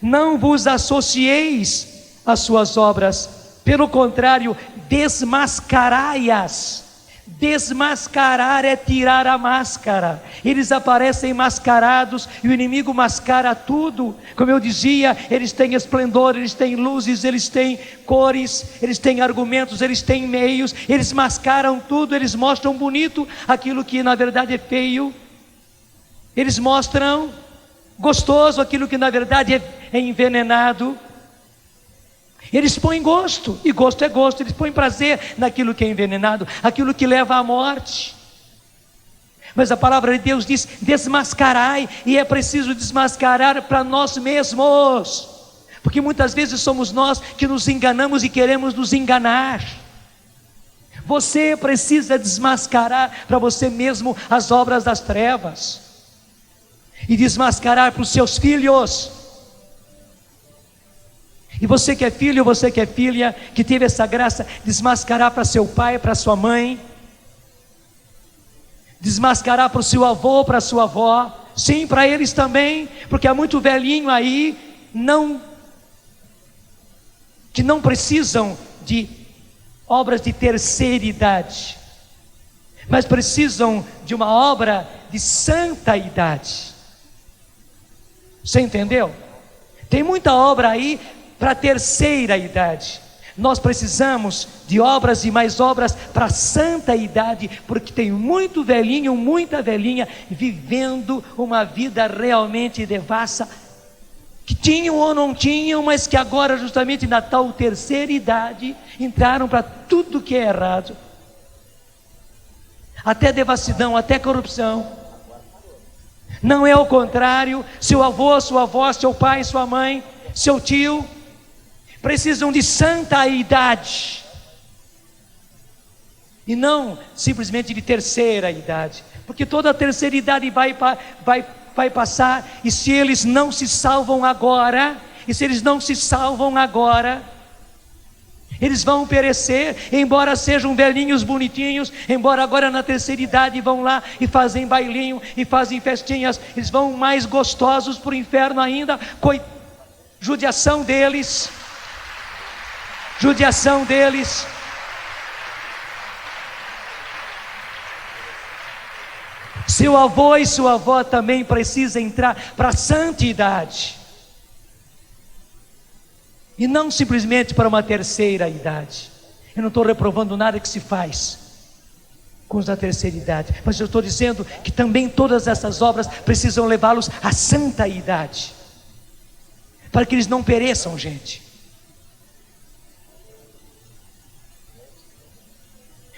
Não vos associeis às suas obras. Pelo contrário, desmascarai-as. Desmascarar é tirar a máscara. Eles aparecem mascarados e o inimigo mascara tudo. Como eu dizia, eles têm esplendor, eles têm luzes, eles têm cores, eles têm argumentos, eles têm meios. Eles mascaram tudo, eles mostram bonito aquilo que na verdade é feio. Eles mostram gostoso aquilo que na verdade é envenenado. Eles põem gosto, e gosto é gosto. Eles põem prazer naquilo que é envenenado, aquilo que leva à morte. Mas a palavra de Deus diz: desmascarai, e é preciso desmascarar para nós mesmos, porque muitas vezes somos nós que nos enganamos e queremos nos enganar. Você precisa desmascarar para você mesmo as obras das trevas, e desmascarar para os seus filhos. E você que é filho, você que é filha, que teve essa graça, desmascarar para seu pai, para sua mãe, desmascarar para o seu avô, para a sua avó, sim, para eles também, porque há muito velhinho aí, que não precisam de obras de terceira idade, mas precisam de uma obra de santa idade. Você entendeu? Tem muita obra aí para a terceira idade. Nós precisamos de obras e mais obras para a santa idade, porque tem muito velhinho, muita velhinha vivendo uma vida realmente devassa, que tinham ou não tinham, mas que agora justamente na tal terceira idade entraram para tudo que é errado, até devassidão, até corrupção. Não é o contrário. Seu avô, sua avó, seu pai, sua mãe, seu tio precisam de santa idade, e não simplesmente de terceira idade, porque toda a terceira idade vai passar, e se eles não se salvam agora, Eles vão perecer, embora sejam velhinhos bonitinhos, embora agora na terceira idade vão lá e fazem bailinho e fazem festinhas, eles vão mais gostosos para o inferno ainda. Judiação deles. Judiação deles. Seu avô e sua avó também precisam entrar para a santidade. E não simplesmente para uma terceira idade. Eu não estou reprovando nada que se faz com os da terceira idade, mas eu estou dizendo que também todas essas obras precisam levá-los à santa idade, para que eles não pereçam, gente.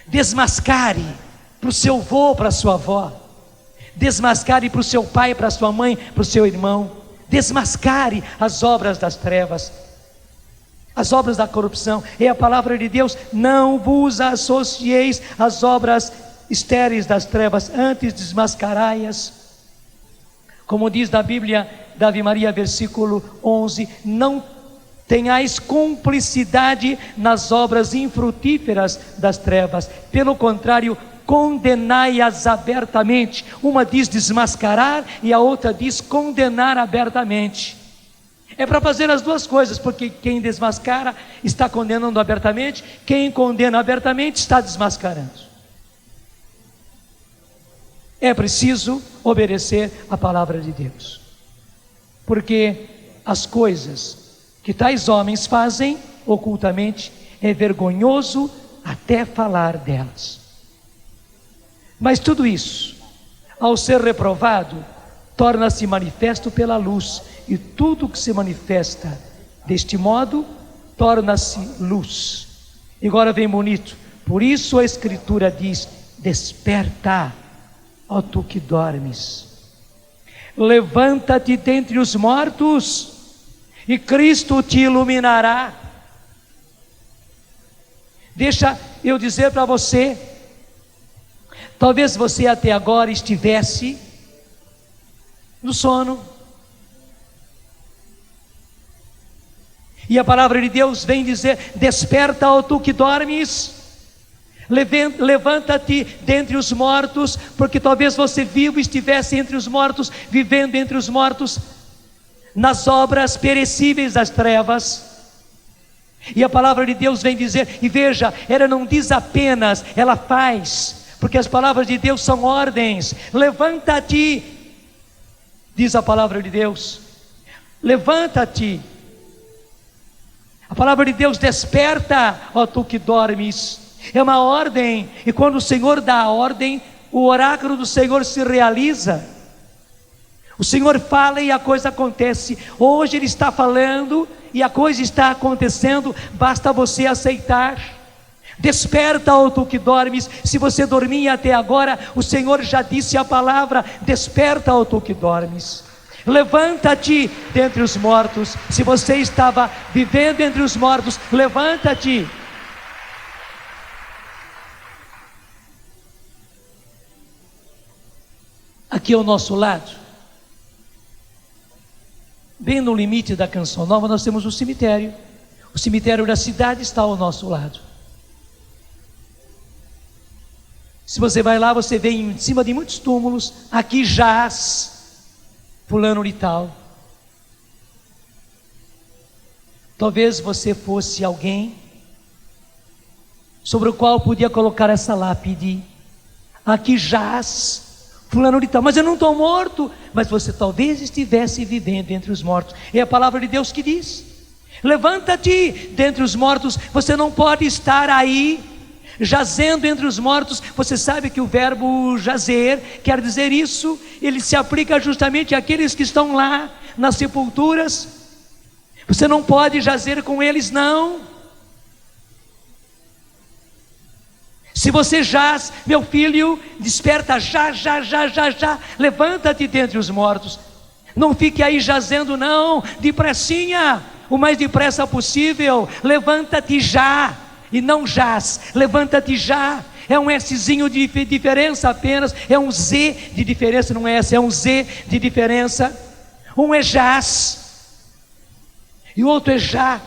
Desmascare para o seu avô, para a sua avó. Desmascare para o seu pai, para a sua mãe, para o seu irmão. Desmascare as obras das trevas, as obras da corrupção. É a palavra de Deus: não vos associeis às obras estéreis das trevas, antes desmascarai-as. Como diz na Bíblia da Ave Maria, versículo 11: não tenhais cumplicidade nas obras infrutíferas das trevas, pelo contrário, condenai-as abertamente. Uma diz desmascarar e a outra diz condenar abertamente. É para fazer as duas coisas, porque quem desmascara está condenando abertamente, quem condena abertamente está desmascarando. É preciso obedecer a palavra de Deus, porque as coisas que tais homens fazem ocultamente é vergonhoso até falar delas. Mas tudo isso, ao ser reprovado, torna-se manifesto pela luz, e tudo que se manifesta deste modo torna-se luz. E agora vem bonito: por isso a Escritura diz: desperta, ó tu que dormes, levanta-te dentre os mortos, e Cristo te iluminará. Deixa eu dizer para você, talvez você até agora estivesse no sono, e a palavra de Deus vem dizer: desperta, ó tu que dormes, levanta-te dentre os mortos, porque talvez você vivo estivesse entre os mortos, vivendo entre os mortos, nas obras perecíveis das trevas. E a palavra de Deus vem dizer, e veja, ela não diz apenas, ela faz, porque as palavras de Deus são ordens. Levanta-te, diz a palavra de Deus, levanta-te. A palavra de Deus: desperta, ó tu que dormes. É uma ordem, e quando o Senhor dá a ordem, o oráculo do Senhor se realiza. O Senhor fala e a coisa acontece. Hoje Ele está falando e a coisa está acontecendo, basta você aceitar. Desperta, ó tu que dormes. Se você dormia até agora, o Senhor já disse a palavra: desperta, ó tu que dormes. Levanta-te dentre os mortos. Se você estava vivendo entre os mortos, levanta-te. Aqui ao nosso lado, bem no limite da Canção Nova, nós temos o cemitério. O cemitério da cidade está ao nosso lado. Se você vai lá, você vê em cima de muitos túmulos: aqui jaz fulano de tal. Talvez você fosse alguém sobre o qual podia colocar essa lápide: aqui jaz fulano de tal. Mas eu não estou morto. Mas você talvez estivesse vivendo entre os mortos. É a palavra de Deus que diz: levanta-te dentre os mortos. Você não pode estar aí jazendo entre os mortos. Você sabe que o verbo jazer quer dizer isso. Ele se aplica justamente àqueles que estão lá nas sepulturas. Você não pode jazer com eles, não. Se você jaz, meu filho, desperta já. Levanta-te dentre os mortos. Não fique aí jazendo, não, depressinha, o mais depressa possível. Levanta-te já. E não jaz, levanta-te já. É um Szinho de diferença apenas, é um Z de diferença, não é S, é um Z de diferença. Um é jaz e o outro é já.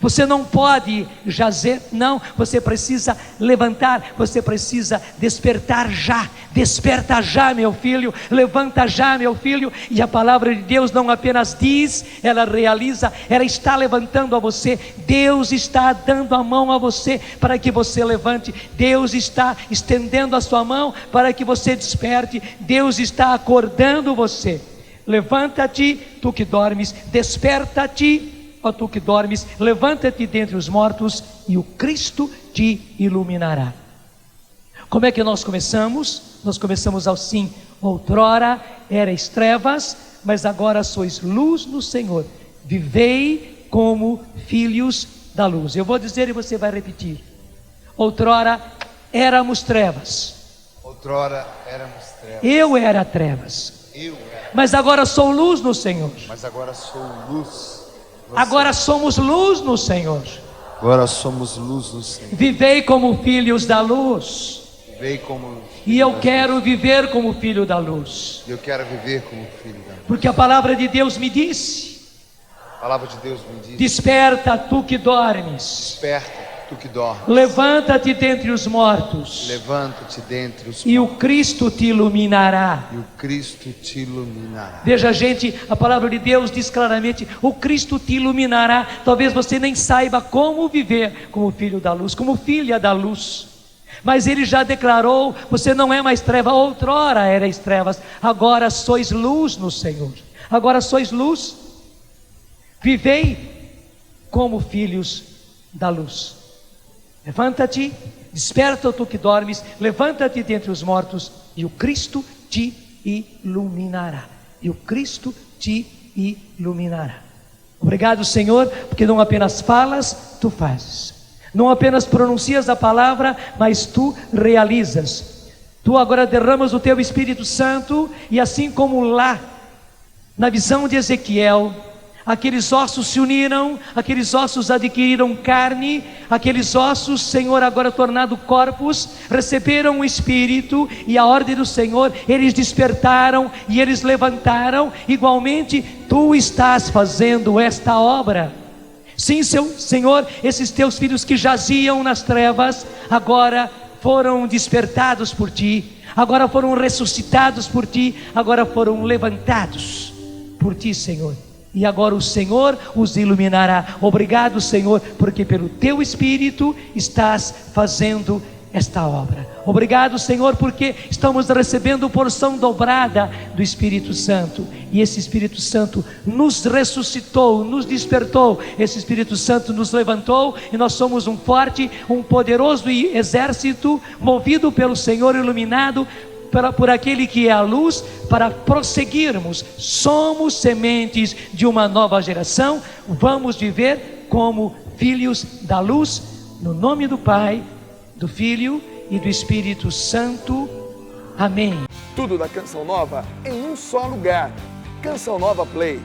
Você não pode jazer, não, você precisa levantar, você precisa despertar já. Desperta já, meu filho, levanta já, meu filho. E a palavra de Deus não apenas diz, ela realiza, ela está levantando a você. Deus está dando a mão a você para que você levante. Deus está estendendo a sua mão para que você desperte. Deus está acordando você. Levanta-te, tu que dormes, desperta-te, ó tu que dormes, levanta-te dentre os mortos e o Cristo te iluminará. Como é que nós começamos? Nós começamos assim: outrora erais trevas, mas agora sois luz no Senhor. Vivei como filhos da luz. Eu vou dizer e você vai repetir. Outrora éramos trevas. Outrora éramos trevas. Eu era trevas. Mas agora sou luz no Senhor. Mas agora sou luz. Agora somos luz no Senhor. Agora somos luz no Senhor. Vivei como filhos da luz. Vivei como E eu quero viver como filho da luz. Eu quero viver como filho da luz. Porque a palavra de Deus me disse: A palavra de Deus me diz: desperta, tu que dormes. desperta, tu que dormes. Levanta-te dentre os mortos. Levanta-te dentre os E o mortos. Cristo te iluminará. E o Cristo te iluminará. Veja, gente, a palavra de Deus diz claramente: o Cristo te iluminará. Talvez você nem saiba como viver como filho da luz, como filha da luz. Mas Ele já declarou: você não é mais treva. Outrora erais trevas, agora sois luz no Senhor. Agora sois luz. Vivei como filhos da luz. Levanta-te, desperta tu que dormes, levanta-te dentre os mortos, e o Cristo te iluminará. E o Cristo te iluminará. Obrigado, Senhor, porque não apenas falas, tu fazes. Não apenas pronuncias a palavra, mas tu realizas. Tu agora derramas o teu Espírito Santo, e assim como lá, na visão de Ezequiel, aqueles ossos se uniram, aqueles ossos adquiriram carne, aqueles ossos, Senhor, agora tornado corpos, receberam o Espírito e a ordem do Senhor, eles despertaram e eles levantaram. Igualmente, tu estás fazendo esta obra. Sim, Senhor, esses teus filhos que jaziam nas trevas, agora foram despertados por ti, agora foram ressuscitados por ti, agora foram levantados por ti, Senhor. E agora o Senhor os iluminará. Obrigado, Senhor, porque pelo teu Espírito estás fazendo esta obra. Obrigado, Senhor, porque estamos recebendo porção dobrada do Espírito Santo. E esse Espírito Santo nos ressuscitou, nos despertou. Esse Espírito Santo nos levantou, e nós somos um forte, um poderoso exército, movido pelo Senhor, iluminado por aquele que é a luz, para prosseguirmos. Somos sementes de uma nova geração. Vamos viver como filhos da luz, no nome do Pai, do Filho e do Espírito Santo. Amém. Tudo da Canção Nova em um só lugar. Canção Nova Play.